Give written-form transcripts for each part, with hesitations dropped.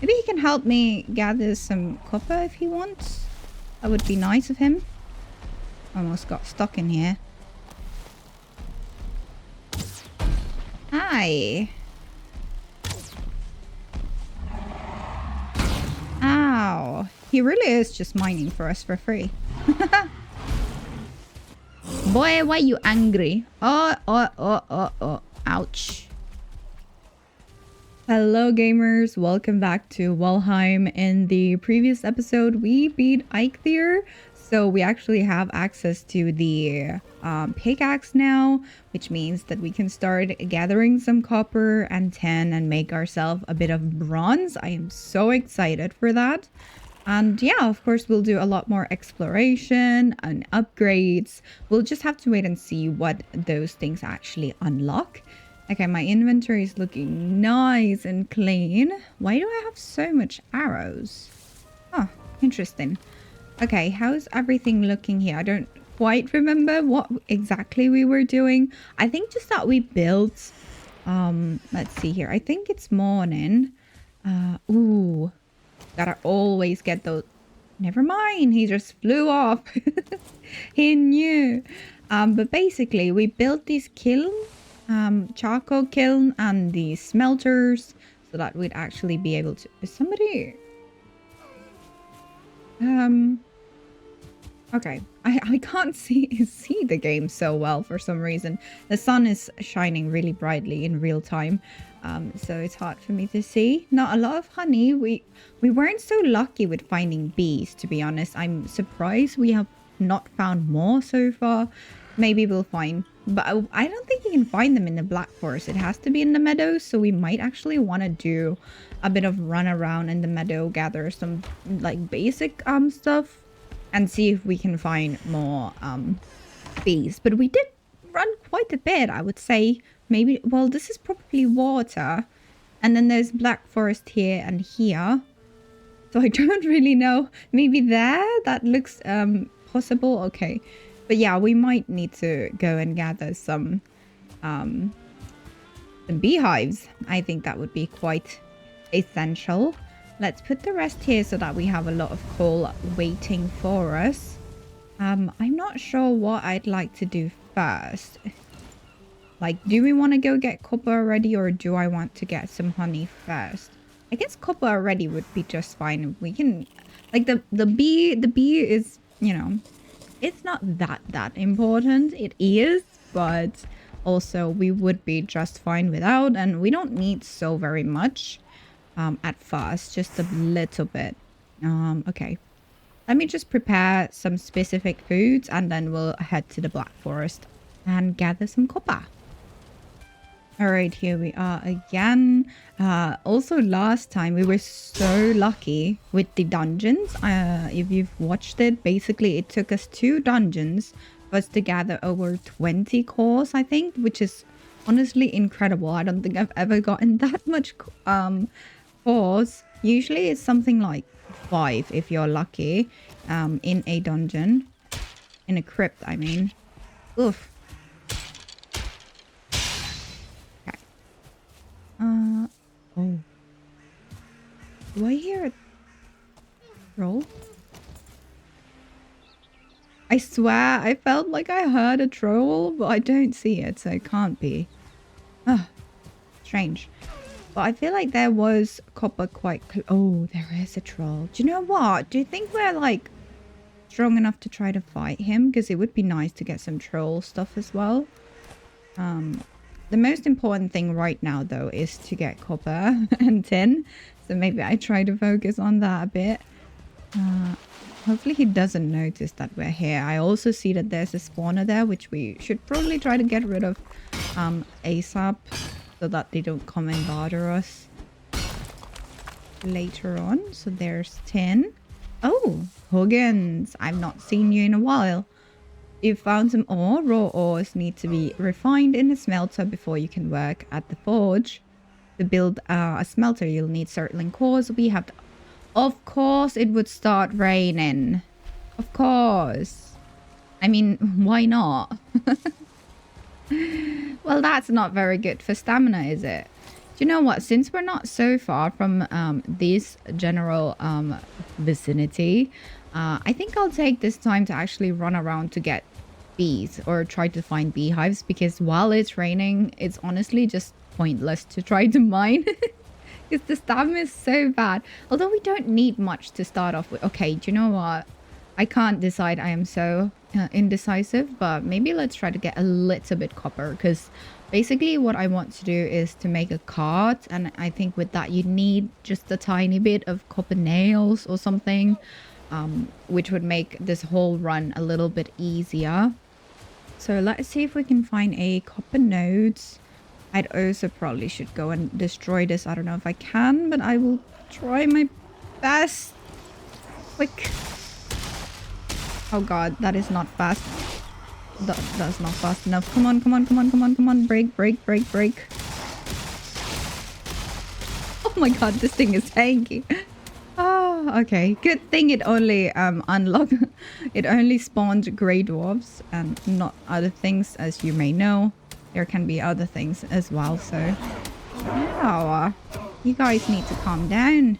Maybe he can help me gather some copper if he wants. That would be nice of him. Almost got stuck in here. Hi. Ow. He really is just mining for us for free. Boy, why you angry? Oh. Ouch. Hello gamers, welcome back to Valheim. In the previous episode, we beat Eikthyr. So we actually have access to the pickaxe now, which means that we can start gathering some copper and tin and make ourselves a bit of bronze. I am so excited for that. And yeah, of course, we'll do a lot more exploration and upgrades. We'll just have to wait and see what those things actually unlock. Okay, my inventory is looking nice and clean. Why do I have so much arrows? Oh, interesting. Okay, how's everything looking here? I don't quite remember what exactly we were doing. I think just that we built... let's see here. I think it's morning. Ooh. Gotta always get those... Never mind, he just flew off. He knew. But basically, we built this kiln, charcoal kiln, and the smelters, so that we'd actually be able to... Is somebody... Okay, I can't see the game so well for some reason. The sun is shining really brightly in real time. So it's hard for me to see. Not a lot of honey. We weren't so lucky with finding bees, to be honest. I'm surprised we have not found more so far. Maybe we'll find, but I don't think you can find them in the Black Forest. It has to be in the meadows, so we might actually want to do a bit of run around in the meadow, gather some like basic stuff, and see if we can find more bees. But we did run quite a bit, I would say. Maybe, well, this is probably water. And then there's Black Forest here and here. So I don't really know. Maybe there? That looks possible. Okay. But yeah, we might need to go and gather some beehives. I think that would be quite essential. Let's put the rest here so that we have a lot of coal waiting for us. I'm not sure what I'd like to do first. Like, do we want to go get copper already, or do I want to get some honey first? I guess copper already would be just fine. We can, like, the bee is, you know, it's not that important. It is, but also we would be just fine without, and we don't need so very much at first, just a little bit. Okay. Let me just prepare some specific foods, and then we'll head to the Black Forest and gather some copper. Alright, here we are again. Also last time we were so lucky with the dungeons. If you've watched it, basically it took us 2 dungeons for us to gather over 20 cores, I think, which is honestly incredible. I don't think I've ever gotten that much cores. Usually it's something like 5 if you're lucky, in a dungeon. In a crypt, I mean. Oof. Oh. Do I hear a troll? I swear I felt like I heard a troll, but I don't see it, so it can't be. Oh, strange. But I feel like there was copper quite oh, there is a troll. Do you know what? Do you think we're like strong enough to try to fight him? Because it would be nice to get some troll stuff as well. The most important thing right now, though, is to get copper and tin. So maybe I try to focus on that a bit. Hopefully he doesn't notice that we're here. I also see that there's a spawner there, which we should probably try to get rid of ASAP, so that they don't come and bother us later on. So there's tin. Oh, Huggins, I've not seen you in a while. You've found some ore. Raw ores need to be refined in a smelter before you can work at the forge. To build a smelter, you'll need certain cores. We have to... Of course it would start raining. Of course. I mean, why not? Well, that's not very good for stamina, is it? Do you know what? Since we're not so far from this general vicinity, I think I'll take this time to actually run around to get bees or try to find beehives, because while it's raining, it's honestly just pointless to try to mine. Because the stamina is so bad. Although we don't need much to start off with. Okay, do you know what? I can't decide. I am so indecisive, but maybe let's try to get a little bit copper, because basically what I want to do is to make a cart, and I think with that you need just a tiny bit of copper nails or something, which would make this whole run a little bit easier. So let's see if we can find a copper nodes. I'd also probably should go and destroy this. I don't know if I can, but I will try my best. Quick. Oh god, that is not fast. That's not fast enough. Come on, come on, come on, come on, come on. Break, break, break, break. Oh my god, this thing is tanky. Oh, okay. Good thing it only unlocked. It only spawned grey dwarves and not other things, as you may know. There can be other things as well, so... Wow. You guys need to calm down.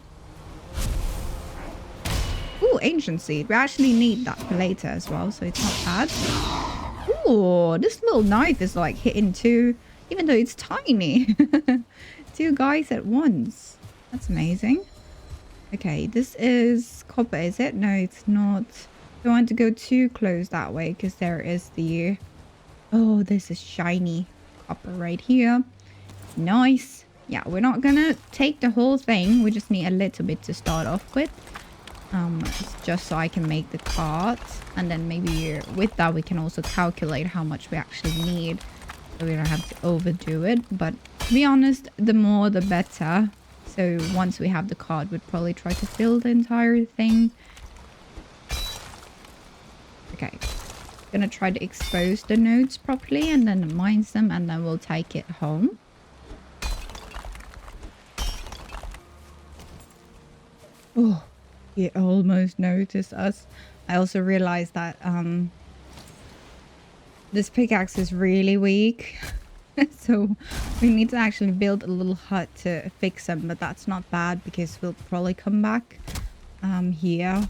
Ooh, ancient seed. We actually need that for later as well, so it's not bad. Ooh, this little knife is like hitting two, even though it's tiny. Two guys at once. That's amazing. Okay, this is copper, is it? No, it's not. Don't want to go too close that way, because there is the... Oh, this is shiny copper right here. Nice. Yeah, we're not gonna take the whole thing. We just need a little bit to start off with. Just so I can make the cart. And then maybe with that we can also calculate how much we actually need. So we don't have to overdo it. But to be honest, the more the better. So once we have the cart, we'd probably try to fill the entire thing. Okay. Gonna try to expose the nodes properly and then mine them, and then we'll take it home. Oh, he almost noticed us. I also realized that this pickaxe is really weak. So we need to actually build a little hut to fix them, but that's not bad because we'll probably come back here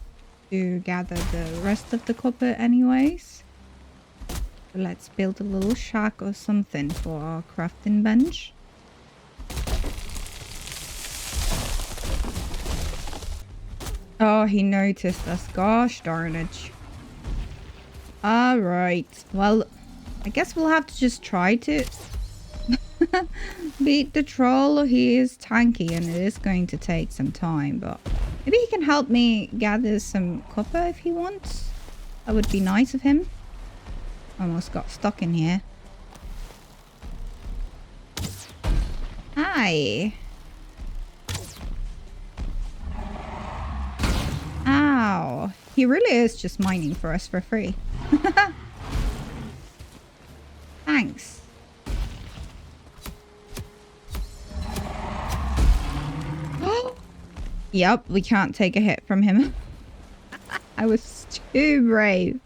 to gather the rest of the copper anyways. So let's build a little shack or something for our crafting bench. Oh, he noticed us. Gosh darn it. Alright. Well, I guess we'll have to just try to beat the troll. He is tanky and it is going to take some time, but maybe he can help me gather some copper if he wants. That would be nice of him. Almost got stuck in here. Hi. Ow. He really is just mining for us for free. Thanks. Yep, we can't take a hit from him. I was too brave.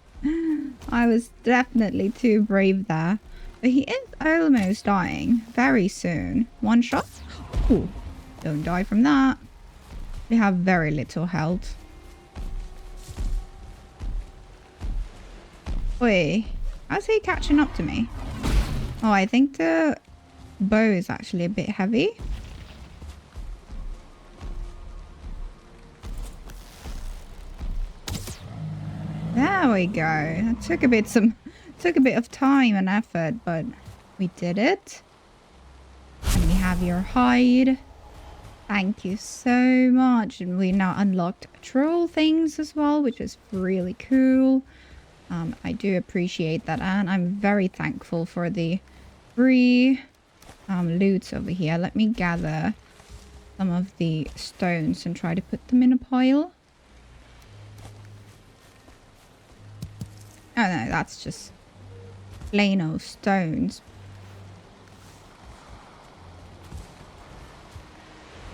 I was definitely too brave there. But he is almost dying very soon. One shot. Ooh, don't die from that. We have very little health. Oi, how's he catching up to me? Oh, I think the bow is actually a bit heavy. There we go. That took a bit of time and effort, but we did it. And we have your hide. Thank you so much. And we now unlocked troll things as well, which is really cool. I do appreciate that, and I'm very thankful for the free loot over here. Let me gather some of the stones and try to put them in a pile. Oh no, that's just plain old stones.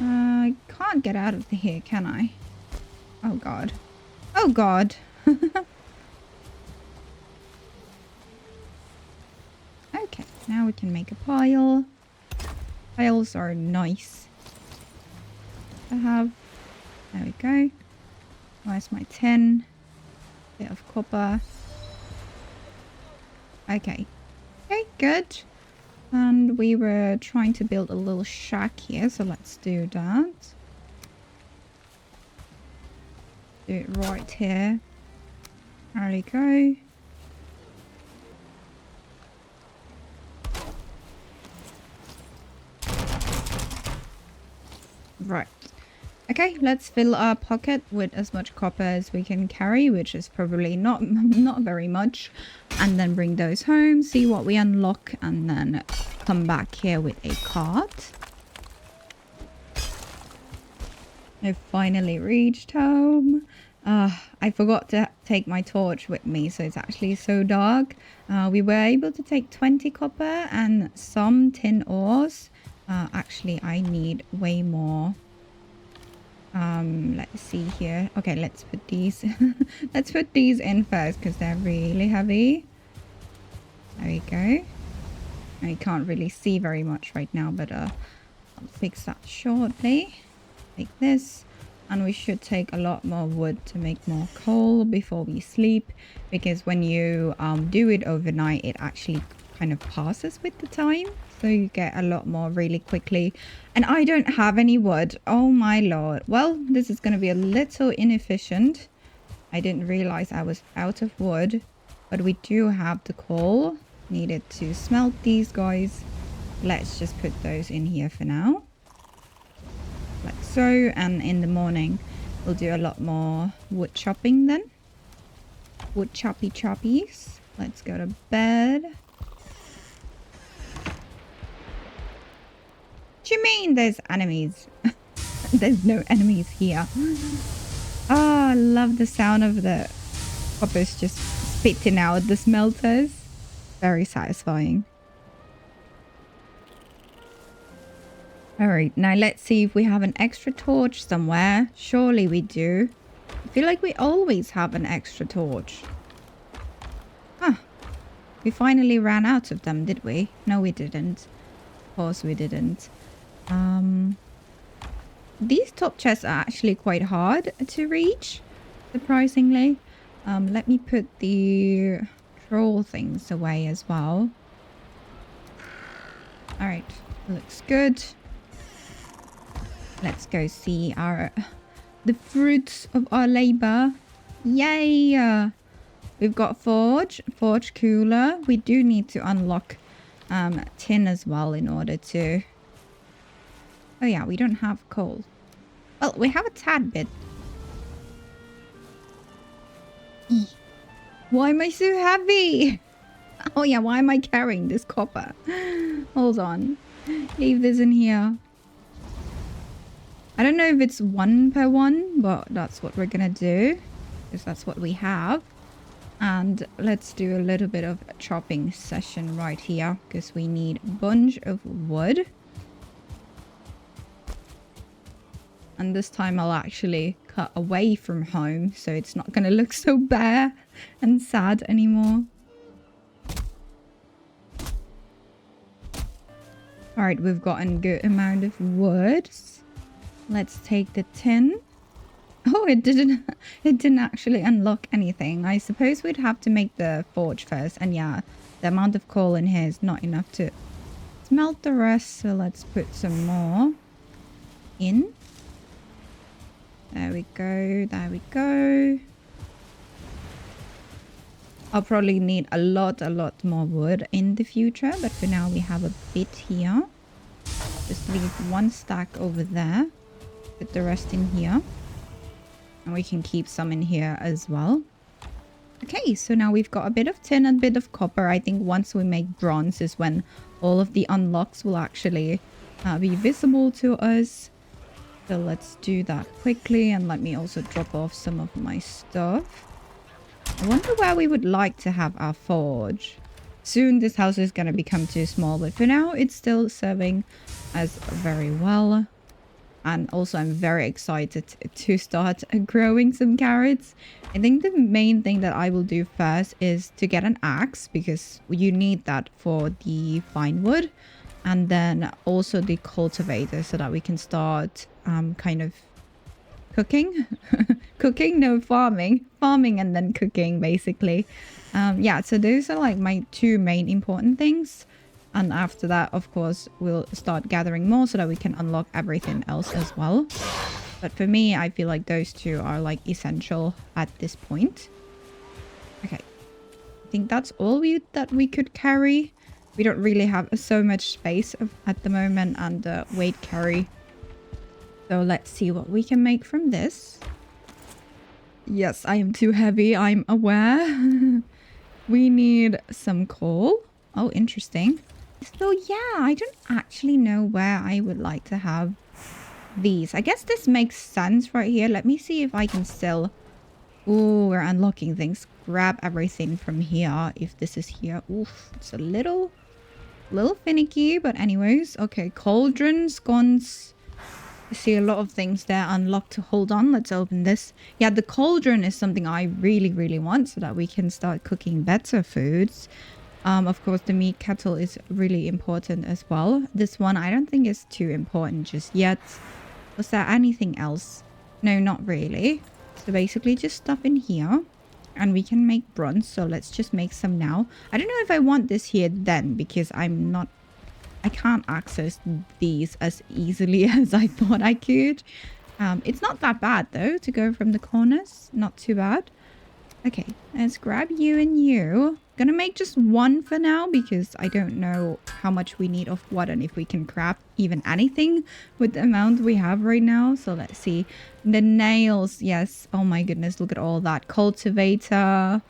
I can't get out of here, can I? Oh god. Oh god. Okay, now we can make a pile. Tiles are nice to have. There we go. Where's my tin? Bit of copper. Okay. Okay, good. And we were trying to build a little shack here, so let's do that. Do it right here. There we go. Right. Okay, let's fill our pocket with as much copper as we can carry, which is probably not very much. And then bring those home, see what we unlock, and then come back here with a cart. I've finally reached home. I forgot to take my torch with me, so it's actually so dark. We were able to take 20 copper and some tin ores. Actually, I need way more. Let's see here. Okay, let's put these let's put these in first because they're really heavy. There we go. I can't really see very much right now, but I'll fix that shortly. Like this. And we should take a lot more wood to make more coal before we sleep, because when you do it overnight, it actually kind of passes with the time, so you get a lot more really quickly. And I don't have any wood. Oh my lord. Well, this is going to be a little inefficient. I didn't realize I was out of wood, but we do have the coal needed to smelt these guys. Let's just put those in here for now, like so. And in the morning we'll do a lot more wood chopping then. Wood choppies. Let's go to bed. What do you mean there's enemies? There's no enemies here. Oh, I love the sound of the coppers just spitting out the smelters. Very satisfying. Alright, now let's see if we have an extra torch somewhere. Surely we do. I feel like we always have an extra torch. Huh. We finally ran out of them, did we? No, we didn't. Of course we didn't. These top chests are actually quite hard to reach, surprisingly. Let me put the troll things away as well. Alright, looks good. Let's go see the fruits of our labor. Yay! We've got forge cooler. We do need to unlock tin as well in order to... Oh yeah, we don't have coal. Well, we have a tad bit. Why am I so heavy? Oh yeah, why am I carrying this copper? Hold on. Leave this in here. I don't know if it's 1 per 1, but that's what we're gonna do, because that's what we have. And let's do a little bit of a chopping session right here, because we need a bunch of wood. And this time I'll actually cut away from home, so it's not gonna look so bare and sad anymore. Alright, we've gotten a good amount of wood. Let's take the tin. Oh, it didn't actually unlock anything. I suppose we'd have to make the forge first. And yeah, the amount of coal in here is not enough to smelt the rest. So let's put some more in. There we go. There we go. I'll probably need a lot more wood in the future. But for now, we have a bit here. Just leave 1 stack over there. Put the rest in here. And we can keep some in here as well. Okay, so now we've got a bit of tin and a bit of copper. I think once we make bronze is when all of the unlocks will actually be visible to us. So let's do that quickly. And let me also drop off some of my stuff. I wonder where we would like to have our forge. Soon this house is going to become too small. But for now, it's still serving us very well. And also I'm very excited to start growing some carrots. I think the main thing that I will do first is to get an axe, because you need that for the fine wood. And then also the cultivator so that we can start kind of cooking. Cooking, no, farming and then cooking, basically. Yeah, so those are like my two main important things. And after that, of course, we'll start gathering more so that we can unlock everything else as well. But for me, I feel like those two are like essential at this point. Okay, I think that's all that we could carry. We don't really have so much space at the moment, and weight carry. So let's see what we can make from this. Yes, I am too heavy, I'm aware. We need some coal. Oh, interesting. So yeah, I don't actually know where I would like to have these. I guess this makes sense right here. Let me see if I can still... Oh, we're unlocking things. Grab everything from here if this is here. Oof, it's a little finicky, but anyways. Okay, cauldrons, scones. I see a lot of things there unlocked. Hold on, let's open this. Yeah, the cauldron is something I really want so that we can start cooking better foods. Of course, the meat kettle is really important as well. This one I don't think is too important just yet. Was there anything else? No, not really. So basically just stuff in here. And we can make bronze, so let's just make some now. I don't know if I want this here then, because I can't access these as easily as I thought I could. It's not that bad though to go from the corners. Not too bad. Okay, let's grab you and you. Gonna make just one for now because I don't know how much we need of what and if we can craft even anything with the amount we have right now. So let's see. The nails, yes. Oh my goodness, look at all that. Cultivator.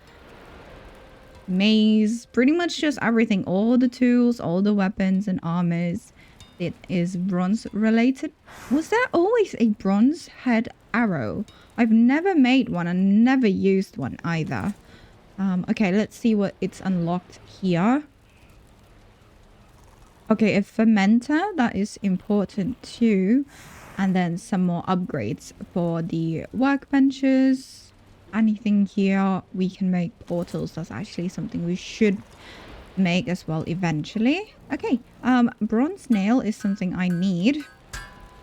Maze. Pretty much just everything. All the tools, all the weapons and armors. It is bronze related. Was there always a bronze head arrow? I've never made one and never used one either. Okay, let's see what it's unlocked here. Okay, a fermenter, that is important too. And then some more upgrades for the workbenches. Anything here, we can make portals. That's actually something we should make as well eventually. Okay, bronze nail is something I need.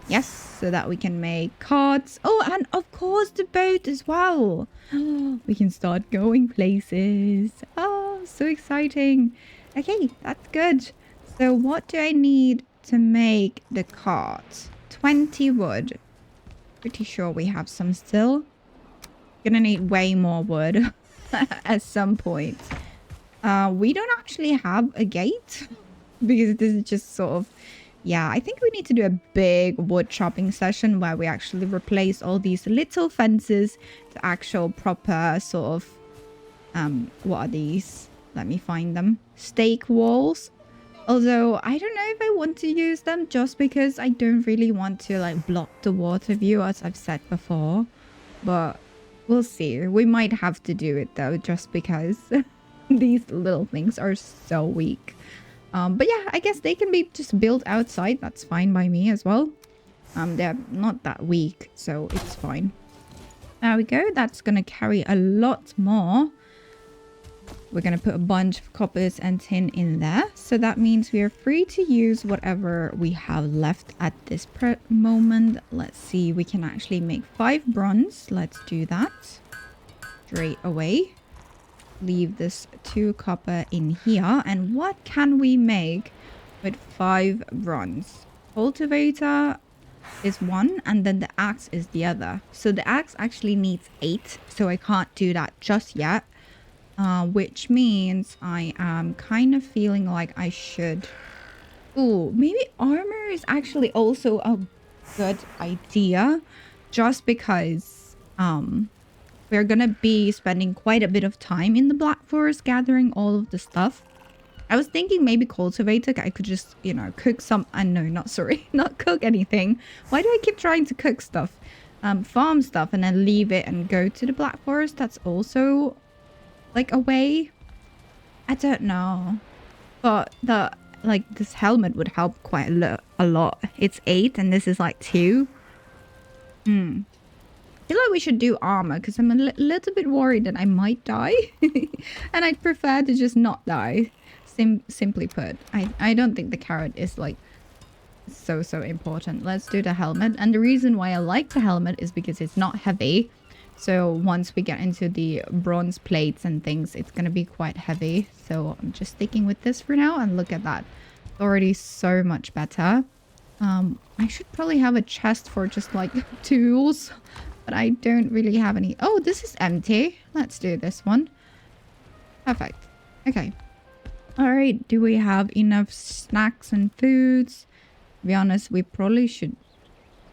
Yes, so that we can make carts. Oh, and of course the boat as well. We can start going places. Oh, so exciting. Okay, that's good. So what do I need to make the cart? 20 wood. Pretty sure we have some still. Gonna need way more wood at some point. We don't actually have a gate because this is just sort of... Yeah, I think we need to do a big wood chopping session where we actually replace all these little fences to actual proper sort of... what are these? Let me find them. Stake walls. Although, I don't know if I want to use them just because I don't really want to like block the water view as I've said before. But we'll see. We might have to do it though just because these little things are so weak. But yeah, I guess they can be just built outside. That's fine by me as well. They're not that weak, so it's fine. There we go. That's going to carry a lot more. We're going to put a bunch of coppers and tin in there. So that means we are free to use whatever we have left at this moment. Let's see. We can actually make 5 bronze. Let's do that straight away. Leave this 2 copper in here. And what can we make with 5 bronze? Cultivator is 1 and then the axe is the other. So the axe actually needs 8, so I can't do that just yet. Which means I am kind of feeling like I should... Ooh, maybe armor is actually also a good idea. Just because we're gonna be spending quite a bit of time in the Black Forest gathering all of the stuff. I was thinking maybe cultivator, I could just, you know, cook some... no, not cook anything. Why do I keep trying to cook stuff? Farm stuff and then leave it and go to the Black Forest. That's also like a way. I don't know. But this helmet would help quite a lot. It's 8 and this is like 2. I feel like we should do armor because I'm a little bit worried that I might die. And I'd prefer to just not die. simply put, I don't think the carrot is like so important. Let's do the helmet. And the reason why I like the helmet is because it's not heavy. So once we get into the bronze plates and things, it's going to be quite heavy. So I'm just sticking with this for now. And look at that. It's already so much better. I should probably have a chest for just like tools. But I don't really have any. Oh, this is empty. Let's do this one. Perfect. Okay. All right. Do we have enough snacks and foods? To be honest, we probably should,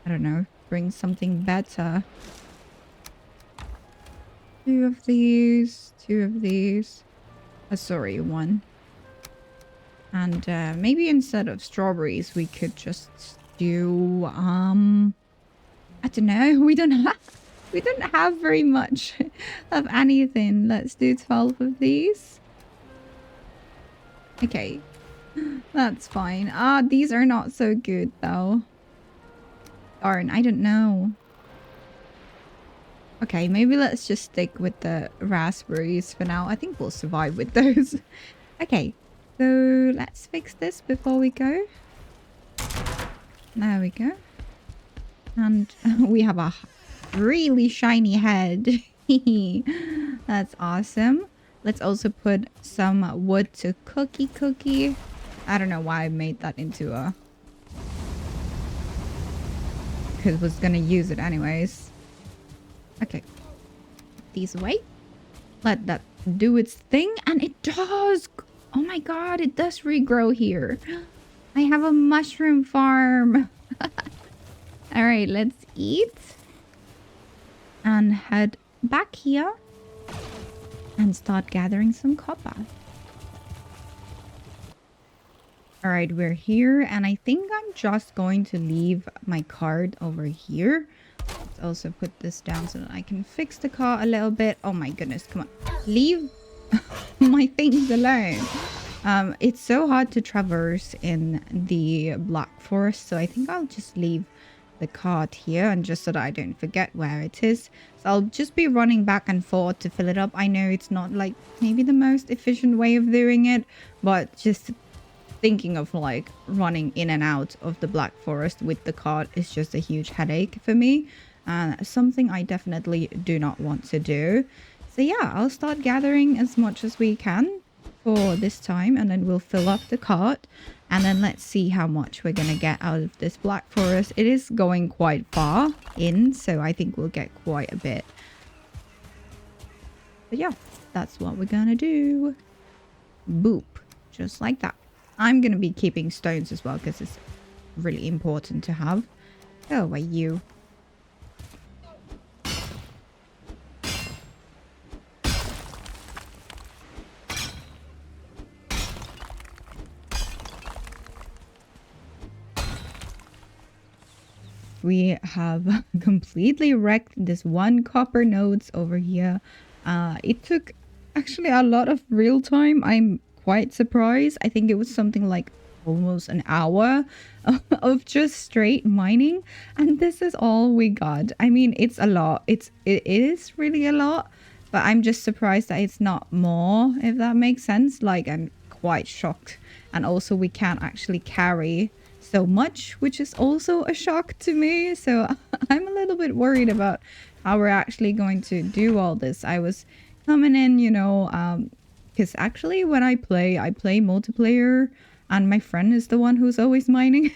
I don't know, bring something better. 2 of these, 2 of these. Sorry, 1. And maybe instead of strawberries, we could just do, I don't know. We don't have very much of anything. Let's do 12 of these. Okay. That's fine. These are not so good though. Darn, I don't know. Okay, maybe let's just stick with the raspberries for now. I think we'll survive with those. Okay, so let's fix this before we go. There we go. And we have a really shiny head. That's awesome. Let's also put some wood to cookie. I don't know why I made that into a... because I was gonna use it anyways. Okay. These away. Let that do its thing. And it does! Oh my god, it does regrow here. I have a mushroom farm. Alright, let's eat. And head back here. And start gathering some copper. Alright, we're here. And I think I'm just going to leave my card over here. Let's also put this down so that I can fix the car a little bit. Oh my goodness, come on. Leave my things alone. It's so hard to traverse in the Black Forest. So I think I'll just leave the card here, and just so that I don't forget where it is. So I'll just be running back and forth to fill it up. I know it's not like maybe the most efficient way of doing it, but just thinking of like running in and out of the Black Forest with the cart is just a huge headache for me, and something I definitely do not want to do. So yeah, I'll start gathering as much as we can for this time, and then we'll fill up the cart, and then let's see how much we're gonna get out of this Black Forest. It is going quite far in, so I think we'll get quite a bit. But yeah, that's what we're gonna do. Boop. Just like that. I'm gonna be keeping stones as well because it's really important to have. Go away, you. We have completely wrecked this one copper nodes over here. It took actually a lot of real time. I'm quite surprised. I think it was something like almost an hour of just straight mining, and this is all we got. I mean, it's a lot. It is really a lot, but I'm just surprised that it's not more, if that makes sense. Like, I'm quite shocked. And also we can't actually carry so much, which is also a shock to me. So I'm a little bit worried about how we're actually going to do all this. I was coming in, you know, because actually when I play multiplayer, and my friend is the one who's always mining.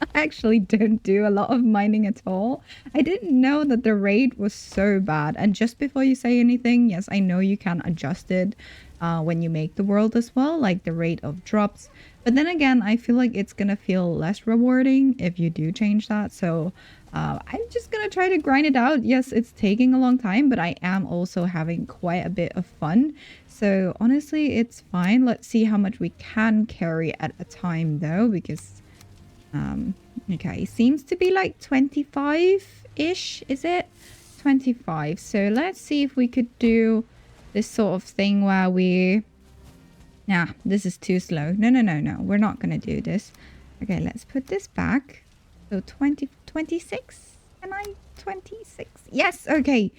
I actually don't do a lot of mining at all. I didn't know that the rate was so bad. And just before you say anything, yes, I know you can adjust it when you make the world as well, like the rate of drops. But then again, I feel like it's gonna feel less rewarding if you do change that. So I'm just gonna try to grind it out. Yes, it's taking a long time, but I am also having quite a bit of fun. So honestly, it's fine. Let's see how much we can carry at a time though, because okay, seems to be like 25-ish, is it? 25. So let's see if we could do this sort of thing where we... Nah, this is too slow. No. We're not going to do this. Okay, let's put this back. So 26? Can I? 26? Yes, okay.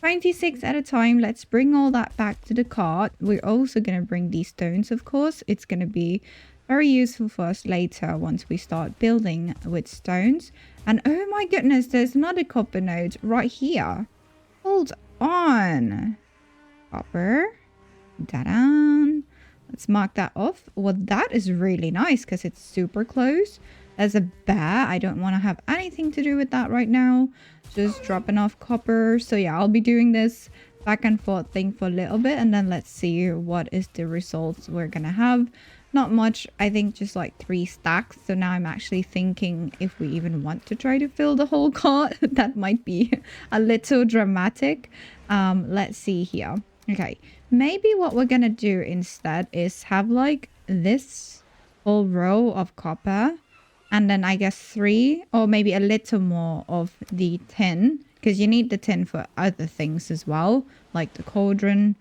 26 at a time. Let's bring all that back to the cart. We're also going to bring these stones, of course. It's going to be very useful for us later once we start building with stones. And oh my goodness, there's another copper node right here. Hold on. Copper. Ta-da. Let's mark that off. Well, that is really nice because it's super close. There's a bear. I don't want to have anything to do with that right now. Just dropping off copper. So yeah, I'll be doing this back and forth thing for a little bit. And then let's see what is the results we're going to have. Not much. I think just like 3 stacks. So now I'm actually thinking if we even want to try to fill the whole cart. That might be a little dramatic. Let's see here. Okay, maybe what we're gonna do instead is have like this whole row of copper and then I guess 3 or maybe a little more of the tin, because you need the tin for other things as well, like the cauldron,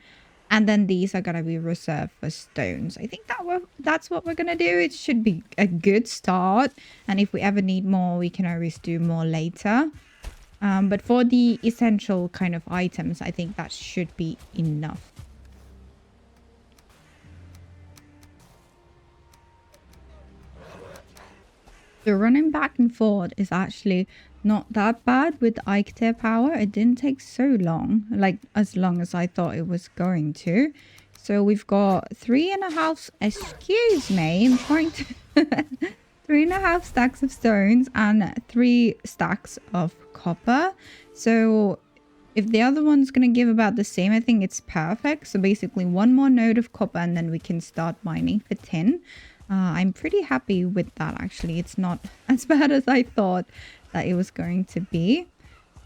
and then these are gonna be reserved for stones. I think that's what we're gonna do. It should be a good start, and if we ever need more we can always do more later. But for the essential kind of items, I think that should be enough. So running back and forth is actually not that bad with the Ike power. It didn't take so long, like as long as I thought it was going to. So we've got 3.5, excuse me, I'm trying to... 3.5 stacks of stones and 3 stacks of copper. So if the other one's gonna give about the same, I think it's perfect. So basically 1 more node of copper and then we can start mining for tin. I'm pretty happy with that actually. It's not as bad as I thought that it was going to be.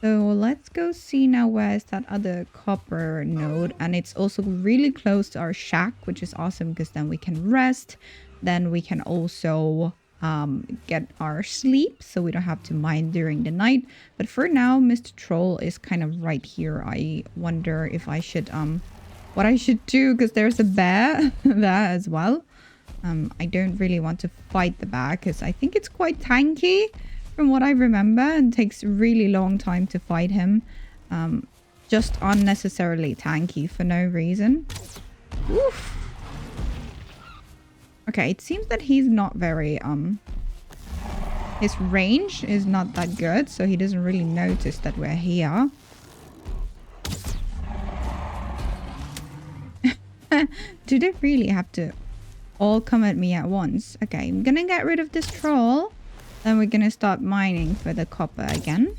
So let's go see now where's that other copper node, and it's also really close to our shack, which is awesome because then we can rest. Then we can also get our sleep so we don't have to mine during the night. But for now Mr. Troll is kind of right here. I wonder if I should what I should do, because there's a bear there as well. I don't really want to fight the bear because I think it's quite tanky from what I remember and takes a really long time to fight him. Just unnecessarily tanky for no reason. Oof. Okay, it seems that he's not very, his range is not that good, so he doesn't really notice that we're here. Do they really have to all come at me at once? Okay, I'm gonna get rid of this troll. Then we're gonna start mining for the copper again.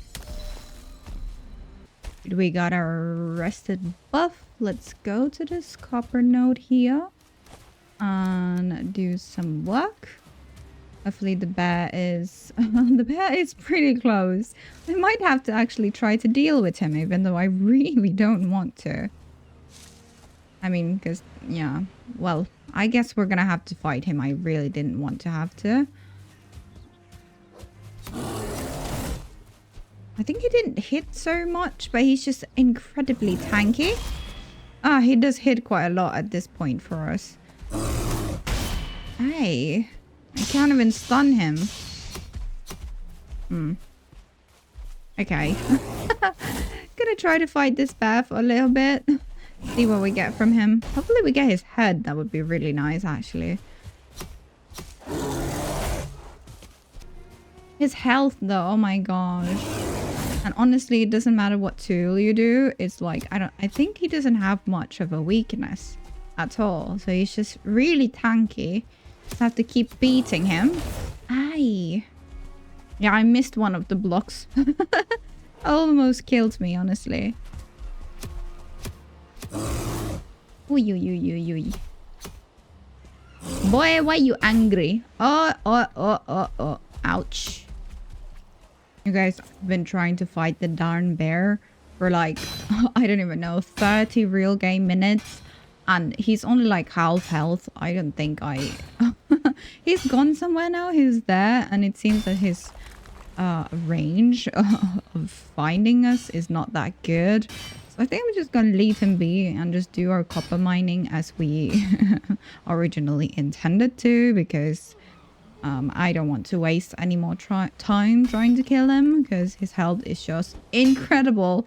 We got our rested buff. Let's go to this copper node here and do some work. Hopefully the bear is the bear is pretty close. I might have to actually try to deal with him, even though I really don't want to. I mean, because yeah, well, I guess we're gonna have to fight him. I really didn't want to have to. I think he didn't hit so much, but he's just incredibly tanky. Ah, he does hit quite a lot at this point for us. Hey, I can't even stun him. Okay. Gonna try to fight this bear for a little bit. See what we get from him. Hopefully we get his head. That would be really nice, actually. His health, though. Oh my gosh. And honestly, it doesn't matter what tool you do. It's like, I think he doesn't have much of a weakness at all. So he's just really tanky. Just have to keep beating him. Aye. Yeah, I missed one of the blocks. Almost killed me, honestly. Uy, uy, uy, uy, uy. Boy, why you angry? Oh. Ouch. You guys have been trying to fight the darn bear for like, I don't even know, 30 real game minutes. And he's only like half health. I don't think I... He's gone somewhere now. He's there. And it seems that his range of finding us is not that good. So I think I'm just going to leave him be and just do our copper mining as we originally intended to. Because I don't want to waste any more time trying to kill him. Because his health is just incredible.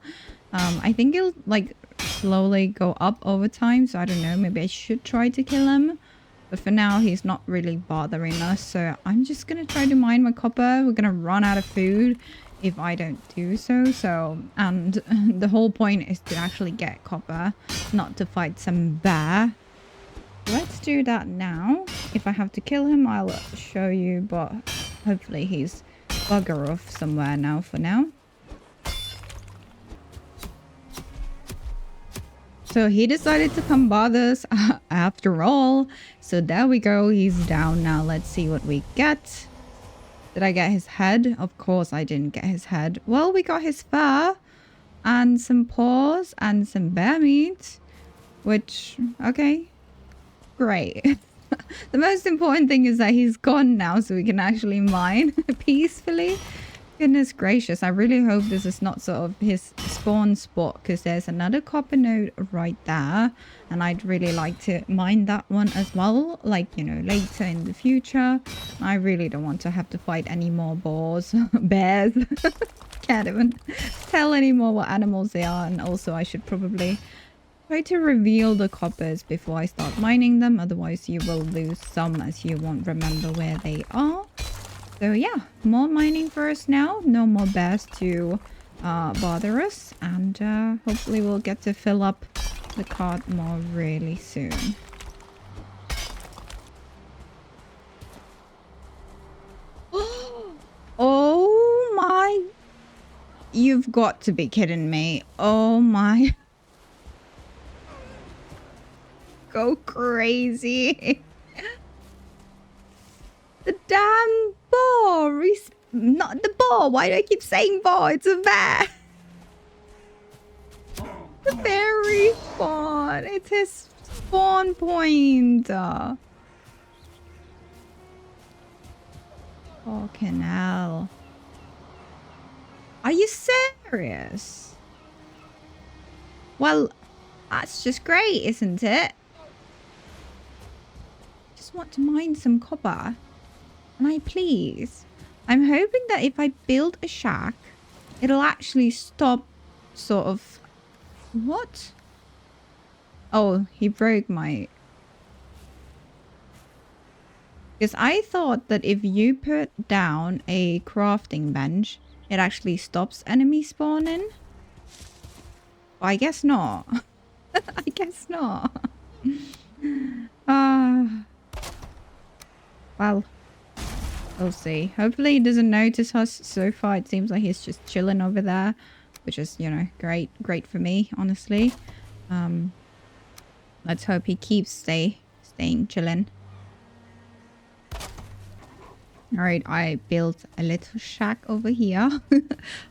I think it'll like slowly go up over time. So I don't know. Maybe I should try to kill him. But for now, he's not really bothering us. So I'm just going to try to mine my copper. We're going to run out of food if I don't do so. And the whole point is to actually get copper, not to fight some bear. Let's do that now. If I have to kill him, I'll show you. But hopefully he's bugger off somewhere now for now. So he decided to come bother us after all. So there we go. He's down now. Let's see what we get. Did I get his head? Of course I didn't get his head. Well, we got his fur and some paws and some bear meat. Which, okay, great. The most important thing is that he's gone now so we can actually mine peacefully. Goodness gracious, I really hope this is not sort of his spawn spot, because there's another copper node right there and I'd really like to mine that one as well, like, you know, later in the future. I really don't want to have to fight any more bears. Can't even tell anymore what animals they are. And also I should probably try to reveal the coppers before I start mining them, otherwise you will lose some as you won't remember where they are. So yeah, more mining for us now. No more bears to bother us. And hopefully we'll get to fill up the cart more really soon. Oh my... You've got to be kidding me. Oh my... Go crazy. The damn boar is not the boar. Why do I keep saying boar? It's a bear. The bear respawn. It's his spawn point. Fucking hell. Are you serious? Well, that's just great, isn't it? Just want to mine some copper. Can I please? I'm hoping that if I build a shack, it'll actually stop sort of... What? Oh, he broke my... Because I thought that if you put down a crafting bench, it actually stops enemy spawning. But I guess not. I guess not. Well... We'll see. Hopefully he doesn't notice us so far. It seems like he's just chilling over there, which is, you know, great for me, honestly. Let's hope he keeps staying chilling. All right, I built a little shack over here.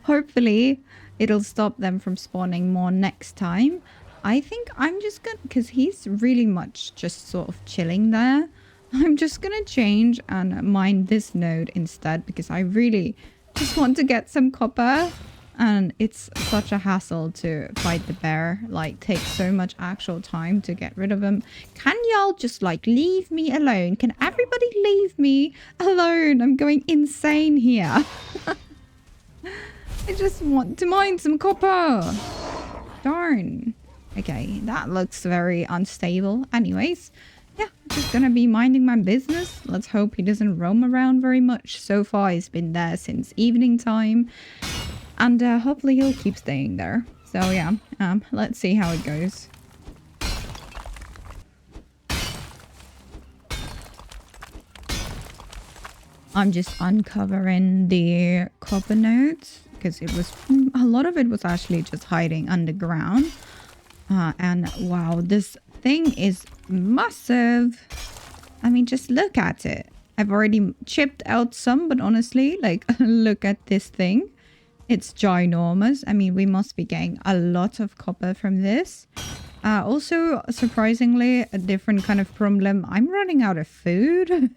Hopefully it'll stop them from spawning more next time. I think I'm just gonna, because he's really much just sort of chilling there. I'm just gonna change and mine this node instead, because I really just want to get some copper, and it's such a hassle to fight the bear. Like, takes so much actual time to get rid of him. Can y'all just like leave me alone? Can everybody leave me alone? I'm going insane here. I just want to mine some copper. Darn. Okay, that looks very unstable. Anyways. Yeah, just gonna be minding my business. Let's hope he doesn't roam around very much. So far, he's been there since evening time. And hopefully he'll keep staying there. So yeah, let's see how it goes. I'm just uncovering the copper nodes, because it was... a lot of it was actually just hiding underground. And wow, this thing is massive. I mean, just look at it. I've already chipped out some, but honestly, like, look at this thing. It's ginormous. I mean, we must be getting a lot of copper from this. Also, surprisingly, a different kind of problem. I'm running out of food.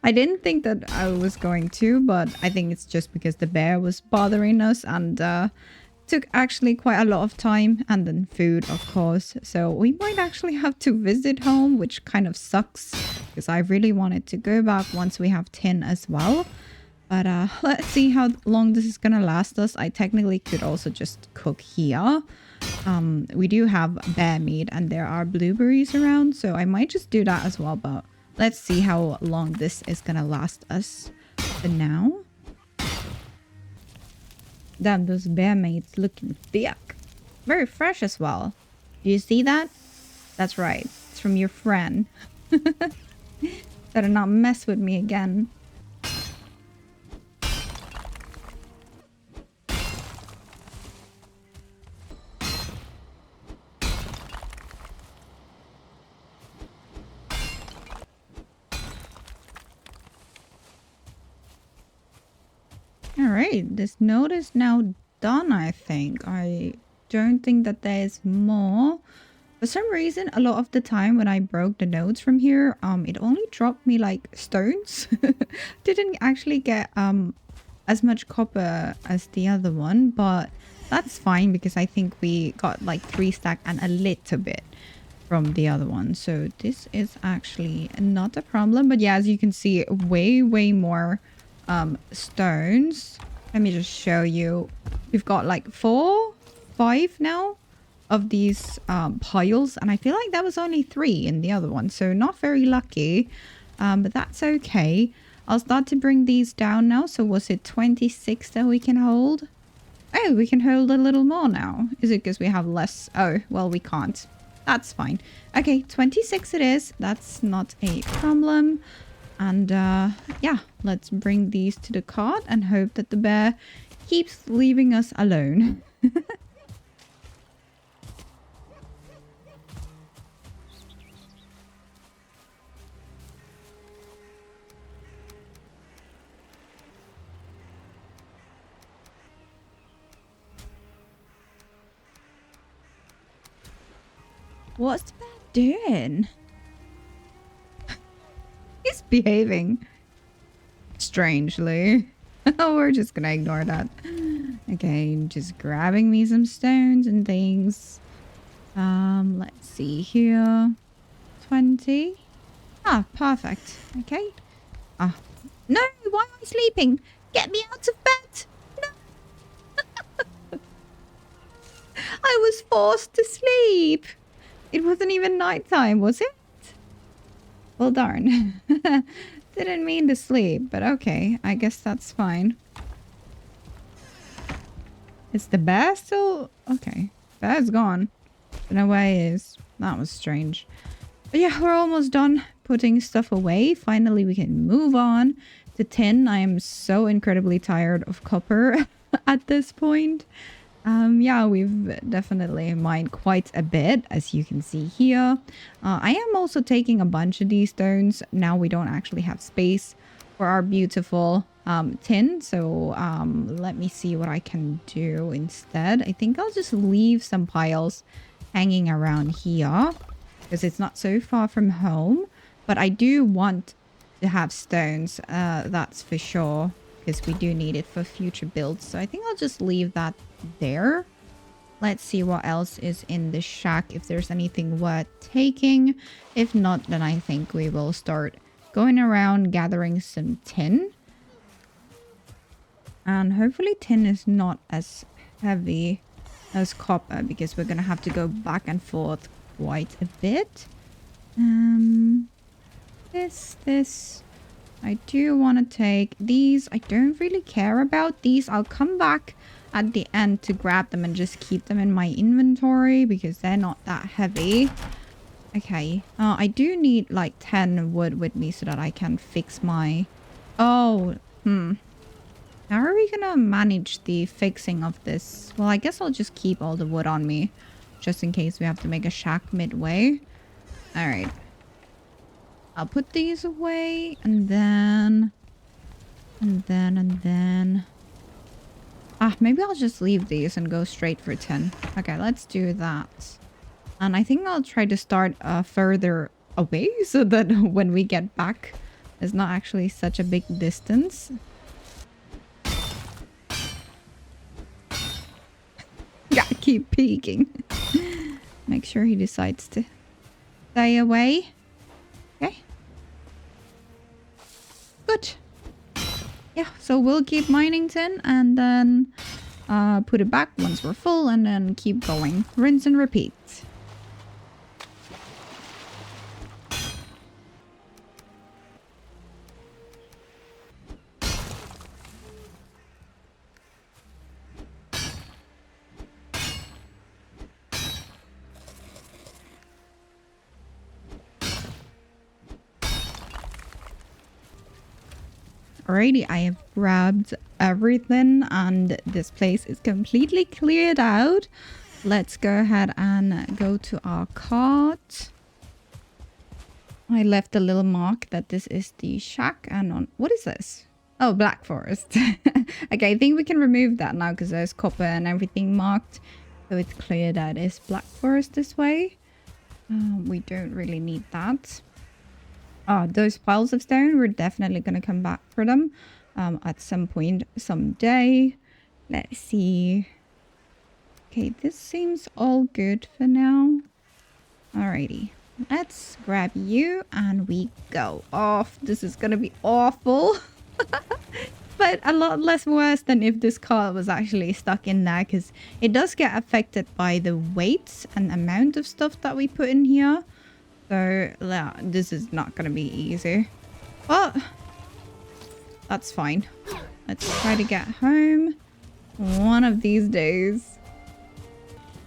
I didn't think that I was going to, but I think it's just because the bear was bothering us, and took actually quite a lot of time, and then food, of course. So we might actually have to visit home, which kind of sucks, because I really wanted to go back once we have tin as well. But let's see how long this is gonna last us. I technically could also just cook here. We do have bear meat and there are blueberries around, so I might just do that as well. But let's see how long this is gonna last us for now. Damn, those bear meats looking thick. Very fresh as well. Do you see that? That's right. It's from your friend. Better not mess with me again. Alright, this node is now done, I think. I don't think that there's more. For some reason, a lot of the time when I broke the nodes from here, it only dropped me like stones. Didn't actually get as much copper as the other one, but that's fine because I think we got like 3 stack and a little bit from the other one. So this is actually not a problem. But yeah, as you can see, way more stones. Let me just show you. We've got like 4, 5 now of these piles, and I feel like that was only 3 in the other one, so not very lucky, but that's okay. I'll start to bring these down now. So was it 26 that we can hold? Oh, we can hold a little more now. Is it because we have less? Oh, well, we can't. That's fine. Okay, 26 it is. That's not a problem. And yeah, let's bring these to the cart and hope that the bear keeps leaving us alone. What's the bear doing? He's behaving strangely. We're just gonna ignore that. Okay, just grabbing me some stones and things. Let's see here. 20. Ah, perfect. Okay. Ah. No, why am I sleeping? Get me out of bed. No. I was forced to sleep. It wasn't even nighttime, was it? Well, darn. Didn't mean to sleep, but okay. I guess that's fine. Is the bear still... Okay. Bear's gone. Don't know where he is. That was strange. But yeah, we're almost done putting stuff away. Finally, we can move on to tin. I am so incredibly tired of copper at this point. Yeah, we've definitely mined quite a bit, as you can see here. I am also taking a bunch of these stones. Now we don't actually have space for our beautiful tin. So let me see what I can do instead. I think I'll just leave some piles hanging around here because it's not so far from home. But I do want to have stones, that's for sure, because we do need it for future builds. So I think I'll just leave that there. Let's see what else is in the shack, if there's anything worth taking. If not, then I think we will start going around gathering some tin. And hopefully tin is not as heavy as copper, because we're gonna have to go back and forth quite a bit. This I do want to take these. I don't really care about these. I'll come back at the end to grab them and just keep them in my inventory because they're not that heavy. Okay. I do need like 10 wood with me so that I can fix my... Oh, How are we gonna manage the fixing of this? Well, I guess I'll just keep all the wood on me just in case we have to make a shack midway. All right. I'll put these away and then... Ah, maybe I'll just leave these and go straight for 10. Okay, let's do that. And I think I'll try to start further away so that when we get back, it's not actually such a big distance. Gotta keep peeking. Make sure he decides to stay away. Okay. Good. yeah, so we'll keep mining tin and then put it back once we're full and then keep going. Rinse and repeat. Alrighty, I have grabbed everything and this place is completely cleared out. Let's go ahead and go to our cart. I left a little mark that this is the shack and on... What is this? Oh, Black Forest. Okay, I think we can remove that now because there's copper and everything marked. So it's clear that it's Black Forest this way. We don't really need that. Those piles of stone, we're definitely going to come back for them at some point, someday. Let's see. Okay, this seems all good for now. Alrighty. Let's grab you and we go off. This is going to be awful. But a lot less worse than if this car was actually stuck in there because it does get affected by the weight and amount of stuff that we put in here. So, yeah, this is not going to be easy. But that's fine. Let's try to get home one of these days.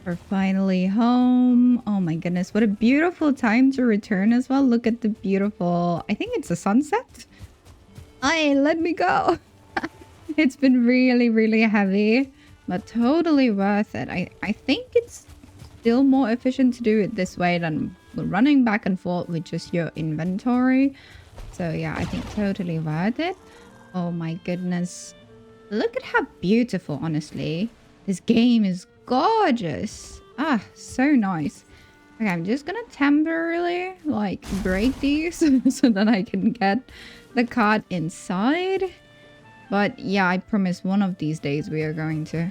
We're finally home. Oh my goodness, what a beautiful time to return as well. Look at the beautiful... I think it's a sunset. Aye, let me go. It's been really, really heavy, but totally worth it. I think it's still more efficient to do it this way than running back and forth with just your inventory. So yeah, I think totally worth it. Oh my goodness. Look at how beautiful, honestly. This game is gorgeous. Ah, so nice. Okay, I'm just gonna temporarily like break these so that I can get the cart inside. But yeah, I promise one of these days we are going to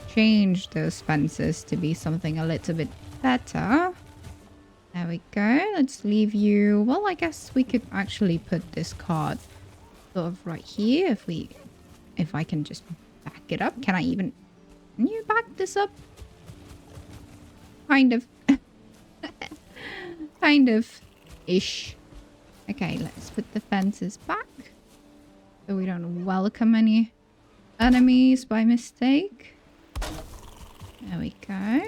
change those fences to be something a little bit better. There we go. Let's leave you. Well, I guess we could actually put this cart sort of right here if I can just back it up. Can you back this up? Kind of. Kind of ish. Okay, let's put the fences back so we don't welcome any enemies by mistake. There we go.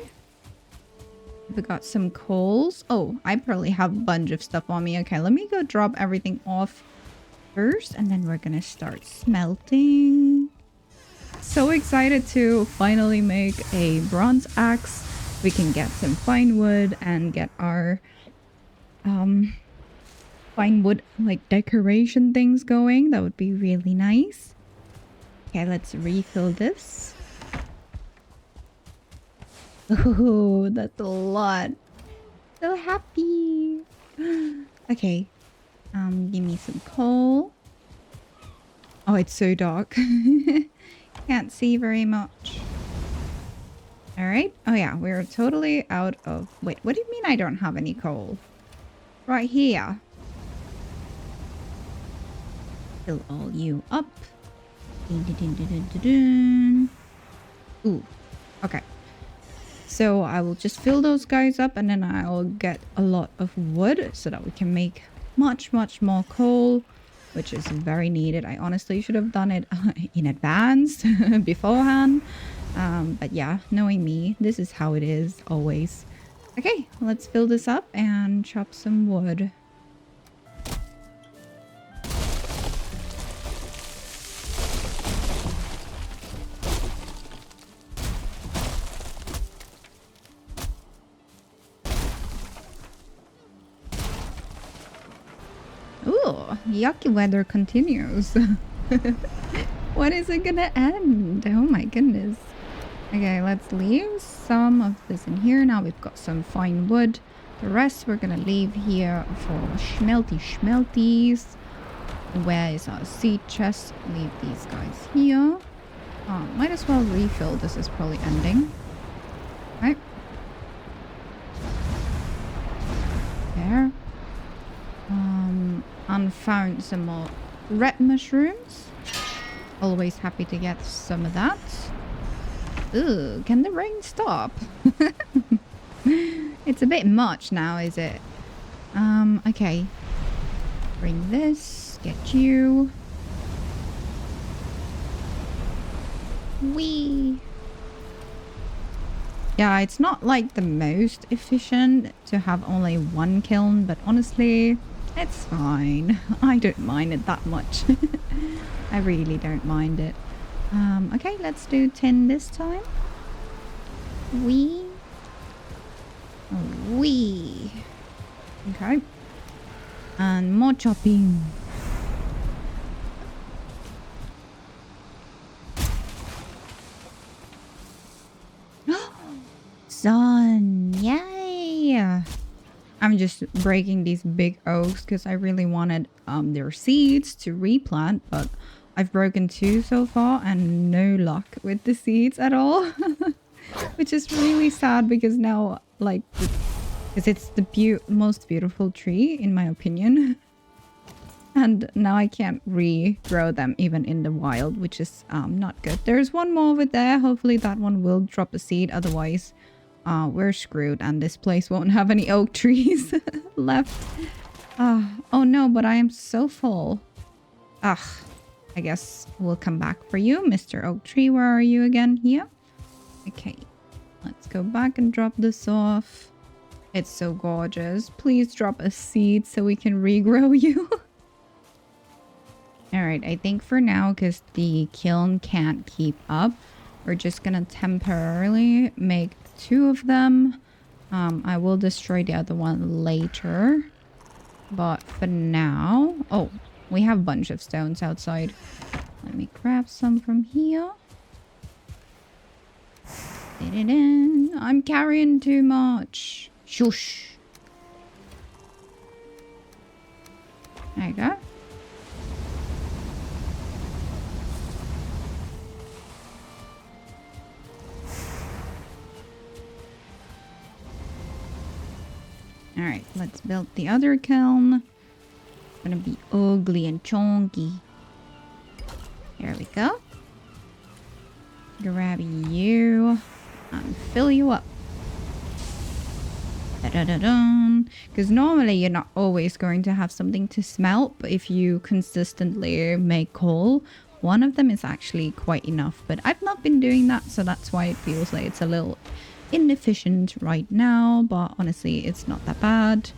We got some coals. Oh, I probably have a bunch of stuff on me. Okay, let me go drop everything off first and then we're gonna start smelting. So excited to finally make a bronze axe. We can get some fine wood and get our fine wood like decoration things going. That would be really nice. Okay, let's refill this. Oh, that's a lot. So happy. Okay. Give me some coal. Oh, it's so dark. Can't see very much. Alright. Oh yeah, we're totally out of... Wait, what do you mean I don't have any coal? Right here. Fill all you up. Ooh. Okay. So I will just fill those guys up and then I'll get a lot of wood so that we can make much, much more coal, which is very needed. I honestly should have done it in advance beforehand. But yeah, knowing me, this is how it is always. Okay, let's fill this up and chop some wood. Ooh, yucky weather continues. When is it gonna end? Oh my goodness. Okay, let's leave some of this in here. Now we've got some fine wood. The rest we're gonna leave here for schmelties. Where is our seed chest? Leave these guys here. Might as well refill. This is probably ending. Right. There. And found some more red mushrooms. Always happy to get some of that. Ooh, can the rain stop? It's a bit much now, is it? Okay. Bring this. Get you. Whee! Yeah, it's not like the most efficient to have only one kiln, but honestly, it's fine. I don't mind it that much. I really don't mind it. Okay, let's do 10 this time. Wee. Wee. Okay. And more chopping. Sun. Yay. I'm just breaking these big oaks because I really wanted their seeds to replant, but I've broken 2 so far and no luck with the seeds at all. Which is really sad because now, like, because it's the most beautiful tree in my opinion. And now I can't regrow them even in the wild, which is not good. There's one more over there. Hopefully that one will drop a seed. Otherwise, we're screwed and this place won't have any oak trees left. Oh no, but I am so full. Ugh. I guess we'll come back for you, Mr. Oak Tree. Where are you again? Here? Okay. Let's go back and drop this off. It's so gorgeous. Please drop a seed so we can regrow you. Alright, I think for now, because the kiln can't keep up, we're just gonna temporarily make 2 of them. I will destroy the other one later. But for now... Oh, we have a bunch of stones outside. Let me grab some from here. Fit it in. I'm carrying too much. Shush. There you go. Alright, let's build the other kiln. It's gonna be ugly and chunky. There we go. Grab you and fill you up. Because normally you're not always going to have something to smelt, but if you consistently make coal, one of them is actually quite enough. But I've not been doing that, so that's why it feels like it's a little inefficient right now, but honestly it's not that bad.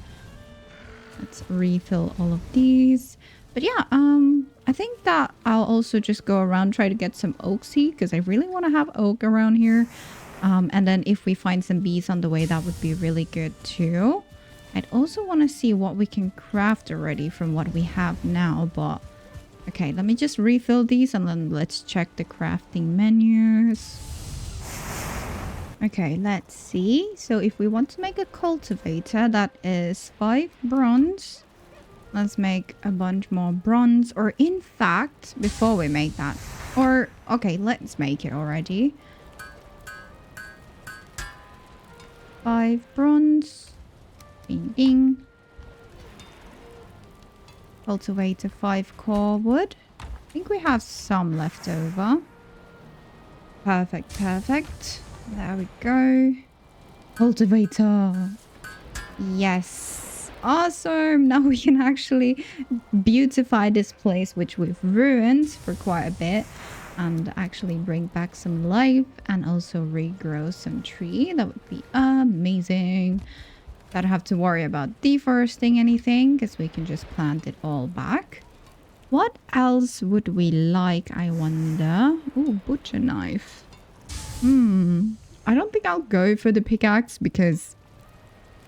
Let's refill all of these. But yeah, I think that I'll also just go around try to get some oak seed because I really want to have oak around here. And then if we find some bees on the way, that would be really good too. I'd also want to see what we can craft already from what we have now, but okay, let me just refill these and then let's check the crafting menus. Okay, let's see. So if we want to make a cultivator, that is 5 bronze. Let's make a bunch more bronze. Or in fact, before we make that. Or, okay, let's make it already. 5 bronze. Ding ding. Cultivator 5 core wood. I think we have some left over. Perfect, perfect. There we go. Cultivator. Yes. Awesome. Now we can actually beautify this place, which we've ruined for quite a bit. And actually bring back some life. And also regrow some tree. That would be amazing. Don't have to worry about deforesting anything, because we can just plant it all back. What else would we like, I wonder? Oh, butcher knife. I don't think I'll go for the pickaxe because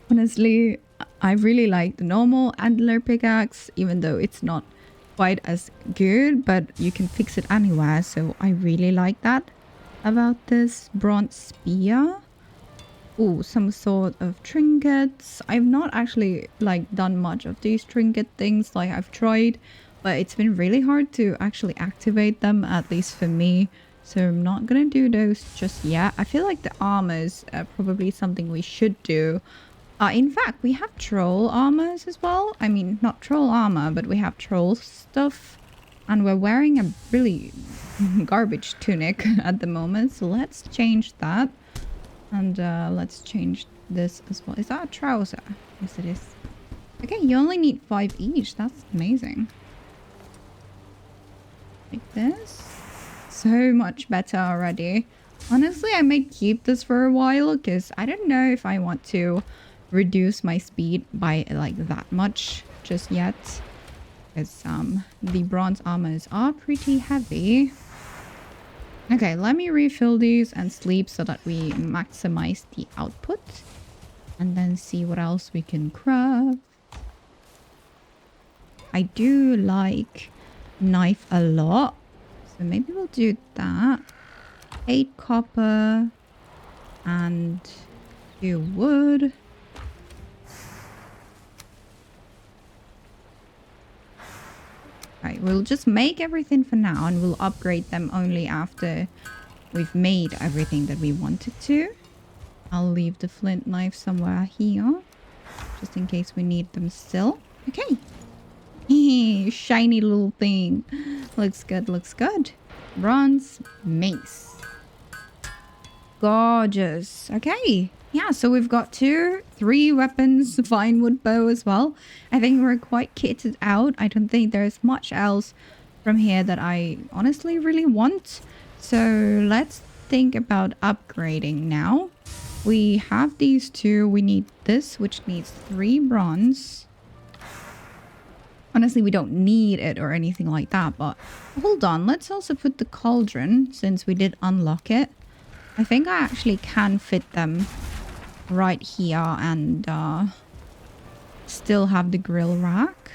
honestly, I really like the normal antler pickaxe, even though it's not quite as good, but you can fix it anywhere. So I really like that about this bronze spear. Oh, some sort of trinkets. I've not actually like done much of these trinket things. Like I've tried, but it's been really hard to actually activate them, at least for me. So I'm not gonna do those just yet. I feel like the armors are probably something we should do. In fact, we have troll armors as well. I mean, not troll armor, but we have troll stuff. And we're wearing a really garbage tunic at the moment. So let's change that. And let's change this as well. Is that a trouser? Yes, it is. Okay, you only need 5 each. That's amazing. Like this. So much better already. Honestly, I may keep this for a while because I don't know if I want to reduce my speed by like that much just yet. Because the bronze armors are pretty heavy. Okay, let me refill these and sleep so that we maximize the output. And then see what else we can craft. I do like knife a lot. So maybe we'll do that. 8 copper and 2 wood. Right, we'll just make everything for now and we'll upgrade them only after we've made everything that we wanted to. I'll leave the flint knife somewhere here, just in case we need them still. Okay. Shiny little thing. Looks good, looks good. Bronze mace. Gorgeous. Okay. Yeah, so we've got 3 weapons, fine wood bow as well. I think we're quite kitted out. I don't think there's much else from here that I honestly really want. So let's think about upgrading now. We have these 2. We need this, which needs 3 bronze. Honestly, we don't need it or anything like that, but hold on. Let's also put the cauldron since we did unlock it. I think I actually can fit them right here and still have the grill rack.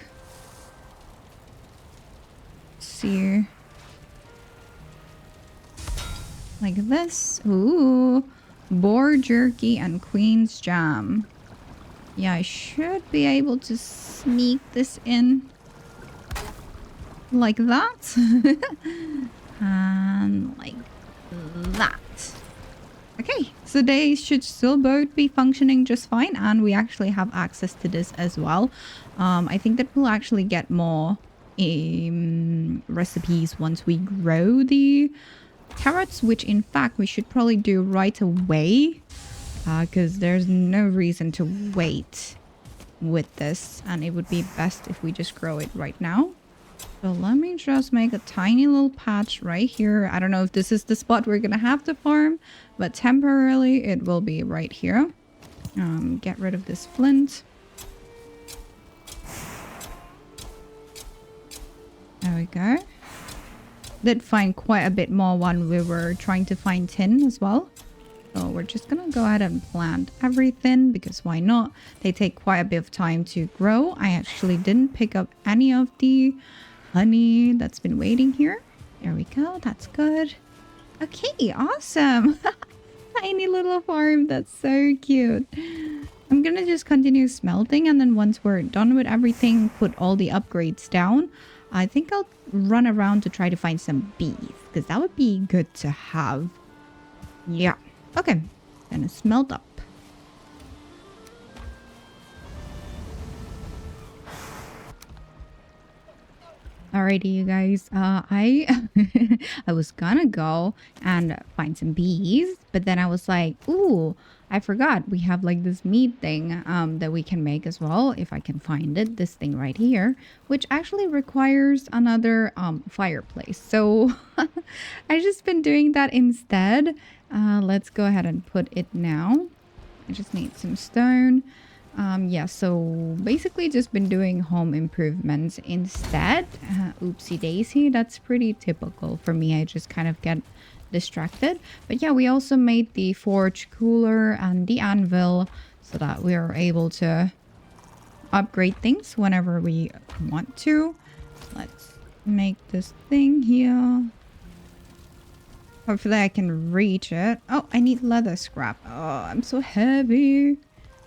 Let's see. Like this. Ooh. Boar jerky and queen's jam. Yeah, I should be able to sneak this in like that. And like that. Okay, so they should still both be functioning just fine, and we actually have access to this as well. I think that we'll actually get more recipes once we grow the carrots, which in fact we should probably do right away, because there's no reason to wait with this, and it would be best if we just grow it right now. So let me just make a tiny little patch right here. I don't know if this is the spot we're gonna have to farm, but temporarily it will be right here. Get rid of this flint. There we go. Did find quite a bit more when we were trying to find tin as well. So we're just gonna go ahead and plant everything because why not? They take quite a bit of time to grow. I actually didn't pick up any of the honey that's been waiting here. There we go. That's good. Okay, awesome. Tiny little farm. That's so cute. I'm gonna just continue smelting, and then once we're done with everything, put all the upgrades down. I think I'll run around to try to find some bees, because that would be good to have. Yeah. Okay. Gonna smelt up. Alrighty, you guys. I I was gonna go and find some bees, but then I was like, ooh, I forgot we have like this meat thing that we can make as well if I can find it. This thing right here, which actually requires another fireplace. So I just been doing that instead. Let's go ahead and put it now. I just need some stone. Yeah, so basically just been doing home improvements instead. Oopsie daisy, that's pretty typical for me. I just kind of get distracted. But yeah, we also made the forge cooler and the anvil so that we are able to upgrade things whenever we want to. Let's make this thing here. Hopefully I can reach it. Oh, I need leather scrap. Oh, I'm so heavy.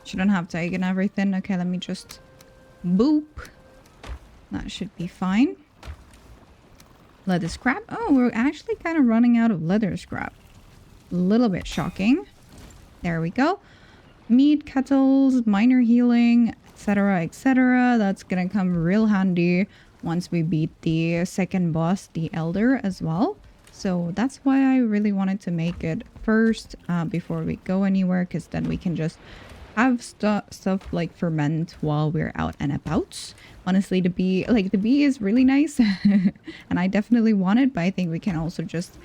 Shouldn't have taken everything. Okay, let me just boop. That should be fine. Leather scrap. Oh, we're actually kind of running out of leather scrap. A little bit shocking. There we go. Meat kettles, minor healing, etc., etc. That's gonna come real handy once we beat the second boss, the Elder, as well. So that's why I really wanted to make it first before we go anywhere, because then we can just have stuff like ferment while we're out and about. Honestly, the bee is really nice and I definitely want it, but I think we can also just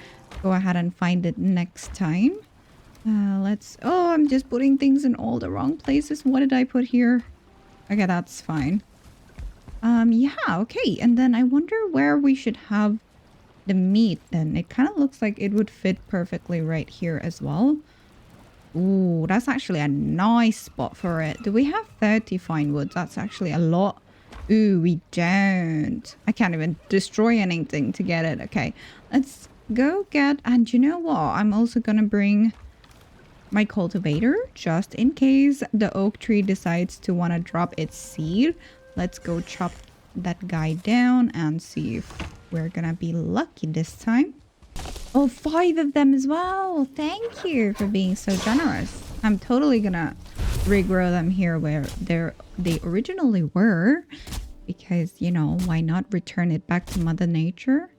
go ahead and find it next time. Oh, I'm just putting things in all the wrong places. What did I put here? Okay, that's fine. Yeah, okay. And then I wonder where we should have the meat then. It kind of looks like it would fit perfectly right here as well. Ooh, that's actually a nice spot for it. Do we have 30 fine woods? That's actually a lot. Ooh, we don't. I can't even destroy anything to get it. Okay, let's go get... And you know what? I'm also gonna bring my cultivator just in case the oak tree decides to want to drop its seed. Let's go chop that guy down and see if we're gonna be lucky this time. Oh, 5 of them as well. Thank you for being so generous. I'm totally gonna regrow them here where they originally were, because, you know, why not return it back to Mother Nature?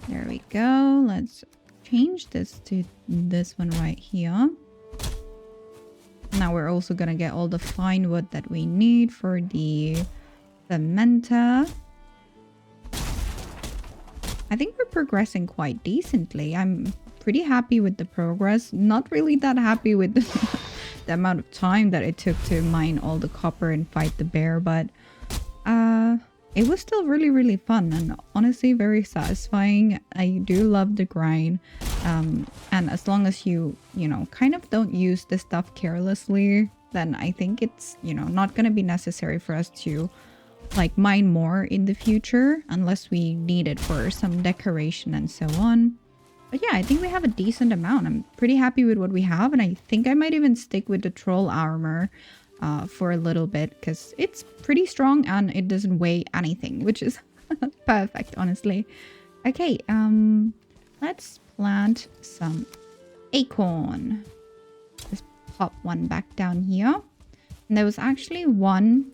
There we go. Let's change this to this one right here. Now we're also gonna get all the fine wood that we need for the fermenter. I think we're progressing quite decently. I'm pretty happy with the progress. Not really that happy with the amount of time that it took to mine all the copper and fight the bear, but it was still really, really fun and honestly very satisfying. I do love the grind. And as long as you know, kind of don't use the stuff carelessly, then I think it's, you know, not going to be necessary for us to like mine more in the future unless we need it for some decoration and so on. But yeah, I think we have a decent amount. I'm pretty happy with what we have, and I think I might even stick with the troll armor for a little bit because it's pretty strong and it doesn't weigh anything, which is perfect, honestly. Okay, let's plant some acorn. Just pop one back down here. And there was actually one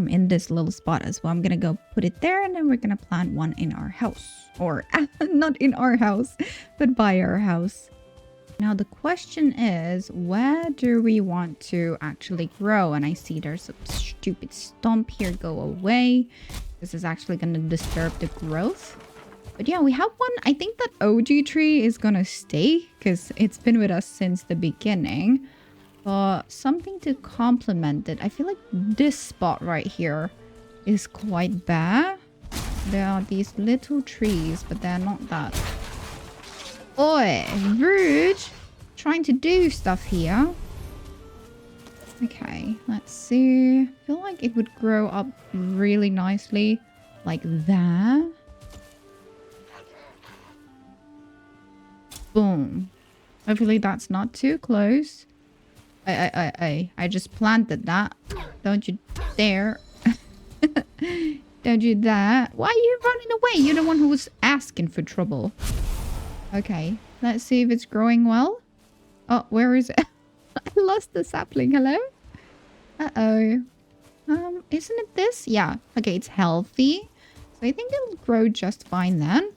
in this little spot as well. I'm gonna go put it there, and then we're gonna plant one in our house, or not in our house but by our house. Now the question is, where do we want to actually grow? And I see there's a stupid stump here. Go away. This is actually gonna disturb the growth. But yeah, we have one. I think that OG tree is gonna stay because it's been with us since the beginning. But something to complement it. I feel like this spot right here is quite bare. There are these little trees, but they're not that. Oi, rude! Trying to do stuff here. Okay, let's see. I feel like it would grow up really nicely like that. Boom. Hopefully that's not too close. I just planted that. Don't you dare. Don't you dare. Why are you running away? You're the one who was asking for trouble. Okay, let's see if it's growing well. Oh, where is it? I lost the sapling. Hello? Uh-oh. Isn't it this? Yeah. Okay, it's healthy. So I think it'll grow just fine then.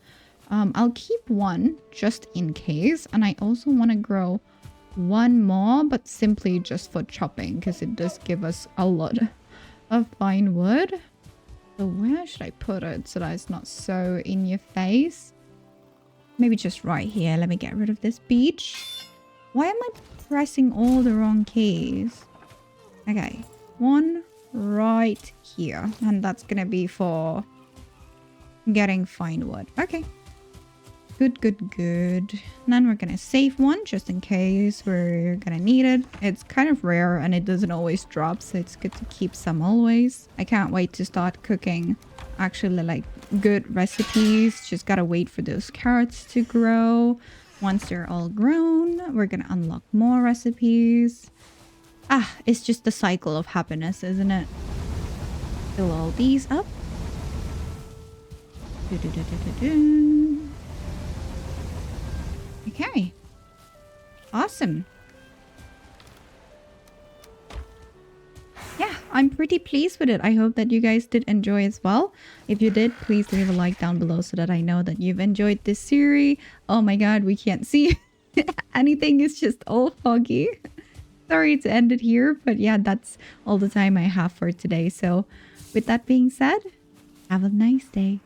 I'll keep one just in case. And I also want to grow one more, but simply just for chopping, because it does give us a lot of fine wood. So where should I put it so that it's not so in your face? Maybe just right here. Let me get rid of this beach. Why am I pressing all the wrong keys? Okay, one right here, and that's gonna be for getting fine wood. Okay. Good. And then we're gonna save one just in case we're gonna need it. It's kind of rare and it doesn't always drop, so it's good to keep some always. I can't wait to start cooking actually like good recipes. Just gotta wait for those carrots to grow. Once they're all grown, we're gonna unlock more recipes. It's just the cycle of happiness, isn't it? Fill all these up. Okay. Awesome. Yeah, I'm pretty pleased with it. I hope that you guys did enjoy as well. If you did, please leave a like down below so that I know that you've enjoyed this series. Oh my god, we can't see anything. It's just all foggy. Sorry to end it here, but yeah, that's all the time I have for today. So with that being said, have a nice day.